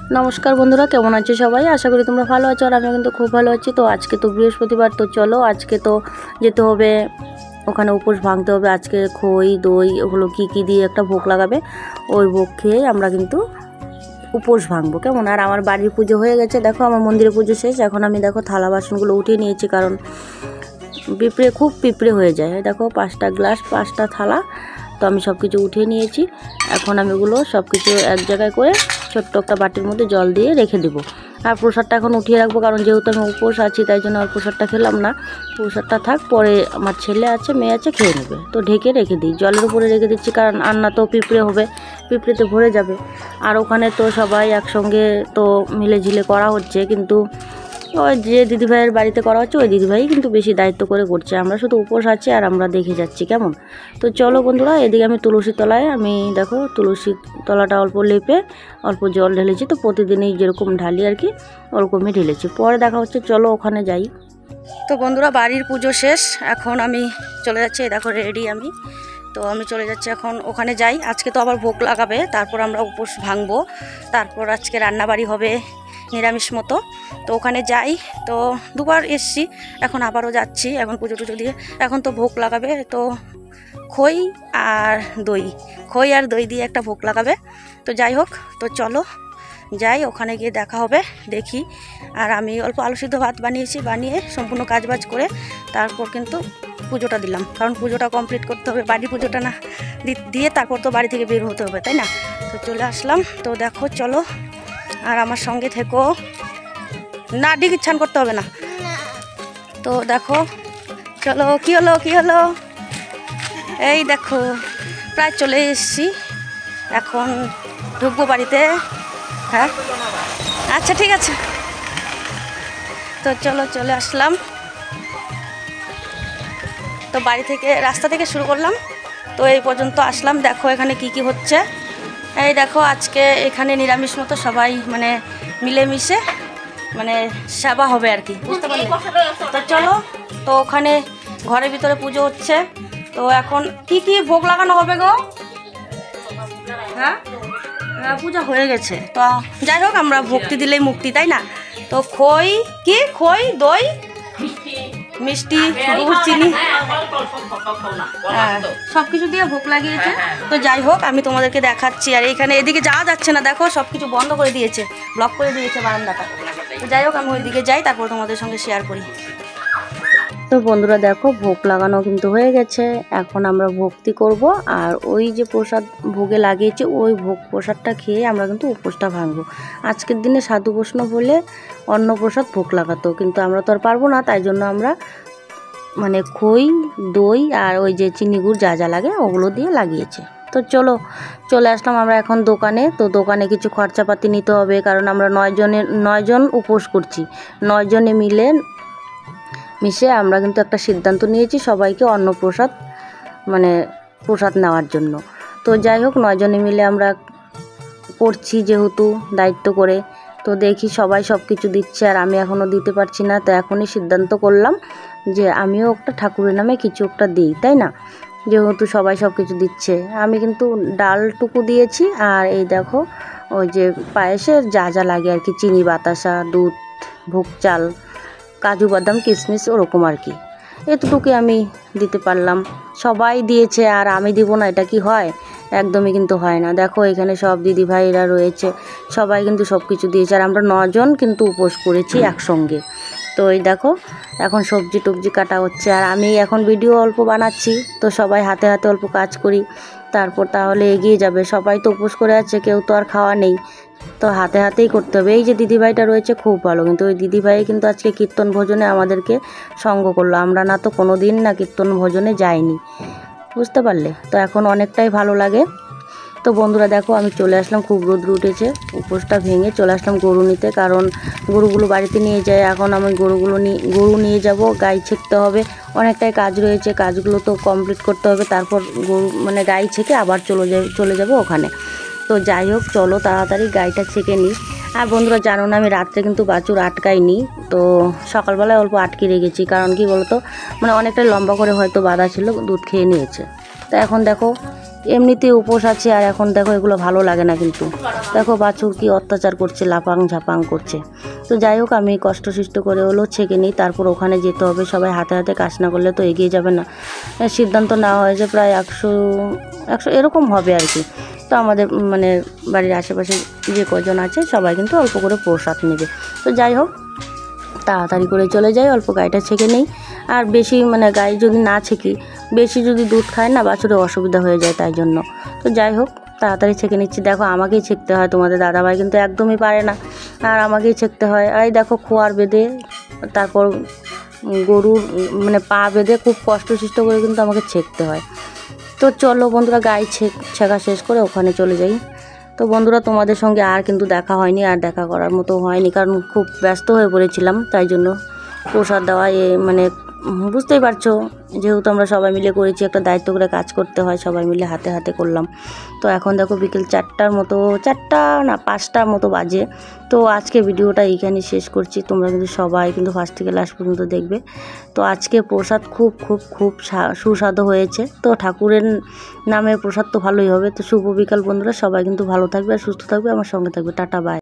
নমস্কার বন্ধুরা, কেমন আছো সবাই? আশা করি তোমরা ভালো আছো আর আমিও কিন্তু খুব ভালো আছি। তো আজকে তো বৃহস্পতিবার, তো চলো আজকে তো যেতে হবে ওখানে, উপোস ভাঙতে হবে। আজকে খই দই ওগুলো কি দিয়ে একটা ভোগ লাগাবে, ওই ভোগ খেয়ে আমরা কিন্তু উপোস ভাঙবো, কেমন? আর আমার বাড়ির পুজো হয়ে গেছে, দেখো আমার মন্দিরে পুজো শেষ। এখন আমি দেখো থালা বাসনগুলো উঠিয়ে নিয়েছি, কারণ খুব পিঁপড়ে হয়ে যায়। দেখো 5টা গ্লাস 5টা থালা, তো আমি সব কিছু উঠিয়ে নিয়েছি। এখন আমি ওগুলো সব কিছু এক জায়গায় করে ছোট্ট একটা বাটির মধ্যে জল দিয়ে রেখে দেবো। আর প্রসাদটা এখন উঠিয়ে রাখবো, কারণ যেহেতু আমি উপোস আছি তাই জন্য আর প্রসাদটা খেলাম না। প্রসাদটা থাক, পরে আমার ছেলে আছে মেয়ে আছে খেয়ে নেবে। তো ঢেকে রেখে দিই, জলের উপরে রেখে দিচ্ছি, কারণ আর না তো পিঁপড়ে হবে, পিঁপড়েতে ভরে যাবে। আর ওখানে তো সবাই একসঙ্গে তো মিলেঝিলে করা হচ্ছে, কিন্তু ওই যে দিদিভাইয়ের বাড়িতে করা হচ্ছে ওই দিদিভাই কিন্তু বেশি দায়িত্ব করে করছে, আমরা শুধু উপোস আছি আর আমরা দেখে যাচ্ছি, কেমন? তো চলো বন্ধুরা, এদিকে আমি তুলসী তলায়, আমি দেখো তুলসী তলাটা অল্প লেপে অল্প জল ঢেলেছি। তো প্রতিদিনই যেরকম ঢালি আর কি ওরকমই ঢেলেছি। পরে দেখা হচ্ছে, চলো ওখানে যাই। তো বন্ধুরা, বাড়ির পুজো শেষ, এখন আমি চলে যাচ্ছি। দেখো রেডি আমি, তো আমি চলে যাচ্ছি এখন ওখানে যাই। আজকে তো আবার ভোগ লাগাবে, তারপর আমরা উপোস ভাঙবো, তারপর আজকে রান্নাবাড়ি হবে নিরামিষ মতো। তো ওখানে যাই, তো দুবার এসছি, এখন আবারও যাচ্ছি। এখন পুজো টুজো দিয়ে এখন তো ভোগ লাগাবে, তো খই আর দই দিয়ে একটা ভোগ লাগাবে। তো যাই হোক, তো চলো যাই, ওখানে গিয়ে দেখা হবে, দেখি। আর আমি অল্প আলু সিদ্ধ ভাত বানিয়েছি, বানিয়ে সম্পূর্ণ কাজবাজ করে তারপর কিন্তু পুজোটা দিলাম, কারণ পুজোটা কমপ্লিট করতে হবে। বাড়ির পুজোটা না দিয়ে তারপর তো বাড়ি থেকে বের হতে হবে, তাই না? তো চলে আসলাম। তো দেখো চলো, আর আমার সঙ্গে থেকো। না ডিগ ইচ্ছান করতে হবে না। তো দেখো চলো, কি হলো এই দেখো প্রায় চলে এসেছি, এখন ঢুকবো বাড়িতে। হ্যাঁ আচ্ছা ঠিক আছে, তো চলো চলে আসলাম। তো বাড়ি থেকে রাস্তা থেকে শুরু করলাম, তো এই পর্যন্ত আসলাম। দেখো এখানে কি হচ্ছে, এই দেখো আজকে এখানে নিরামিষ মতো সবাই মানে মিলেমিশে মানে সেবা হবে আর কি, বুঝতে পারলে? তো চলো, তো ওখানে ঘরের ভিতরে পুজো হচ্ছে। তো এখন কি ভোগ লাগানো হবে গো? হ্যাঁ পূজা হয়ে গেছে, তো যাই হোক, আমরা ভক্তি দিলেই মুক্তি, তাই না? তো খই দই মিষ্টি গুড় চিনি সব কিছু দিয়ে ভোগ লাগিয়েছে। তো যাই হোক, আমি তোমাদেরকে দেখাচ্ছি। আর এইখানে এদিকে যাওয়া যাচ্ছে না, দেখো সব কিছু বন্ধ করে দিয়েছে, ব্লক করে দিয়েছে বারান্দাটা। তো যাই হোক, আমি ওইদিকে যাই, তারপর তোমাদের সঙ্গে শেয়ার করি। তো বন্ধুরা দেখো, ভোগ লাগানো কিন্তু হয়ে গেছে, এখন আমরা ভক্তি করব। আর ওই যে প্রসাদ ভোগে লাগিয়েছে ওই ভোগ প্রসাদটা খেয়ে আমরা কিন্তু উপোসটা ভাঙবো। আজকের দিনে সাধু বৈষ্ণব বলে অন্ন প্রসাদ ভোগ লাগাতো, কিন্তু আমরা তো আর পারবো না, তাই জন্য আমরা মানে খই দই আর ওই যে চিনি গুড় যা লাগে ওগুলো দিয়ে লাগিয়েছে। তো চলে আসলাম আমরা এখন দোকানে। তো দোকানে কিছু খরচাপাতি নিতে হবে, কারণ আমরা 9 জন উপোস করছি। 9 জনে মিশে আমরা কিন্তু একটা সিদ্ধান্ত নিয়েছি, সবাইকে অন্নপ্রসাদ মানে প্রসাদ নেওয়ার জন্য। তো যাই হোক, 9 জনে মিলে আমরা করছি যেহেতু দায়িত্ব করে। তো দেখি সবাই সব কিছু দিচ্ছে আর আমি এখনও দিতে পারছি না। তো এখনই সিদ্ধান্ত করলাম যে আমিও একটা ঠাকুরের নামে কিছু একটা দিই, তাই না? যেহেতু সবাই সব কিছু দিচ্ছে, আমি কিন্তু ডালটুকু দিয়েছি। আর এই দেখো ওই যে পায়েসের যা লাগে আর কি, চিনি বাতাসা দুধ ভোগ চাল কাজু বাদাম কিশমিশ ওরকম আর কি, এতটুকুই আমি দিতে পারলাম। সবাই দিয়েছে আর আমি দিব না, এটা কি হয়? একদমই কিন্তু হয় না। দেখো এখানে সব দিদিভাইরা রয়েছে, সবাই কিন্তু সব কিছু দিয়েছে। আর আমরা 9 জন কিন্তু উপোস করেছি একসঙ্গে। তো এই দেখো এখন সবজি টবজি কাটা হচ্ছে, আর আমি এখন ভিডিও অল্প বানাচ্ছি। তো সবাই হাতে হাতে অল্প কাজ করি, তারপর তাহলে এগিয়ে যাবে। সবাই তো উপোস করে আছে, কেউ তো আর খাওয়া নেই, তো হাতে হাতেই করতে হবে। এই যে দিদিভাইটা রয়েছে খুব ভালো, কিন্তু ওই দিদিভাই কিন্তু আজকে কীর্তন ভোজনে আমাদেরকে সঙ্গ করলো। আমরা না তো কোনো দিন না কীর্তন ভোজনে যাইনি, বুঝতে পারলে? তো এখন অনেকটাই ভালো লাগে। তো বন্ধুরা দেখো, আমি চলে আসলাম, খুব রোদ্র উঠেছে, উপোসটা ভেঙে চলে আসলাম গরু নিতে, কারণ গরুগুলো বাড়িতে নিয়ে যায়। এখন আমি গরু নিয়ে যাব, গাই ছেঁকতে হবে, অনেকটাই কাজ রয়েছে, কাজগুলো তো কমপ্লিট করতে হবে। তারপর গরু মানে গাই ছেঁকে আবার চলে যাব ওখানে। তো যাই হোক, চলো তাড়াতাড়ি গাইটা ছেঁকে নিই। আর বন্ধুরা জানো না, আমি রাত্রে কিন্তু বাছুর আটকাইনি, তো সকালবেলায় অল্প আটকে রেখেছি, কারণ কি বলতো, মানে অনেকটাই লম্বা করে হয়তো বাঁধা ছিল, দুধ খেয়ে নিয়েছে। তো এখন দেখো এমনিতেই উপোস আছে, আর এখন দেখো এগুলো ভালো লাগে না। কিন্তু দেখো বাছুর কি অত্যাচার করছে, লাপাং ঝাপাং করছে। তো যাই হোক আমি কষ্ট করে হলো ছেঁকে নিই, তারপর ওখানে যেতে হবে। সবাই হাতে হাতে কাজ না করলে তো এগিয়ে যাবে না। সিদ্ধান্ত নেওয়া হয়েছে প্রায় 100 এরকম হবে আর কি। তো আমাদের মানে বাড়ির আশেপাশে যে কজন আছে সবাই কিন্তু অল্প করে প্রসাদ নেবে। তো যাই হোক তাড়াতাড়ি করে চলে যাই, অল্প গাইটা ছেঁকে নেই। আর বেশি মানে গাই যদি না ছেঁকি, বেশি যদি দুধ খায় না বাছুরে অসুবিধা হয়ে যায়, তাই জন্য। তো যাই হোক তাড়াতাড়ি ছেঁকে নিচ্ছি। দেখো আমাকেই ছেঁকতে হয়, তোমাদের দাদাভাই কিন্তু একদমই পারে না, আর আমাকেই ছেঁকতে হয়। আর এই দেখো খোয়ার বেঁধে তারপর গরুর মানে পা বেঁধে খুব কষ্ট করে কিন্তু আমাকে ছেঁকতে হয়। তো চলো বন্ধুরা গাই ছেঁকা শেষ করে ওখানে চলে যাই। তো বন্ধুরা তোমাদের সঙ্গে আর কিন্তু দেখা হয়নি, আর দেখা করার মতো হয়নি, কারণ খুব ব্যস্ত হয়ে পড়েছিলাম। তাই জন্য প্রসাদ দেওয়া মানে বুঝতেই পারছো, যেহেতু আমরা সবাই মিলে করেছি, একটা দায়িত্ব করে কাজ করতে হয়, সবাই মিলে হাতে হাতে করলাম। তো এখন দেখো বিকেল 4টার মতো, 4টা না 5টার মতো বাজে। তো আজকে ভিডিওটা এইখানে শেষ করছি। তোমরা কিন্তু সবাই কিন্তু ফার্স্ট থেকে লাস্ট পর্যন্ত দেখবে। তো আজকে প্রসাদ খুব খুব খুব সুস্বাদু হয়েছে। তো ঠাকুরের নামে প্রসাদ তো ভালোই হবে। তো শুভ বিকাল বন্ধুরা, সবাই কিন্তু ভালো থাকবে আর সুস্থ থাকবে, আমার সঙ্গে থাকবে। Tata bye.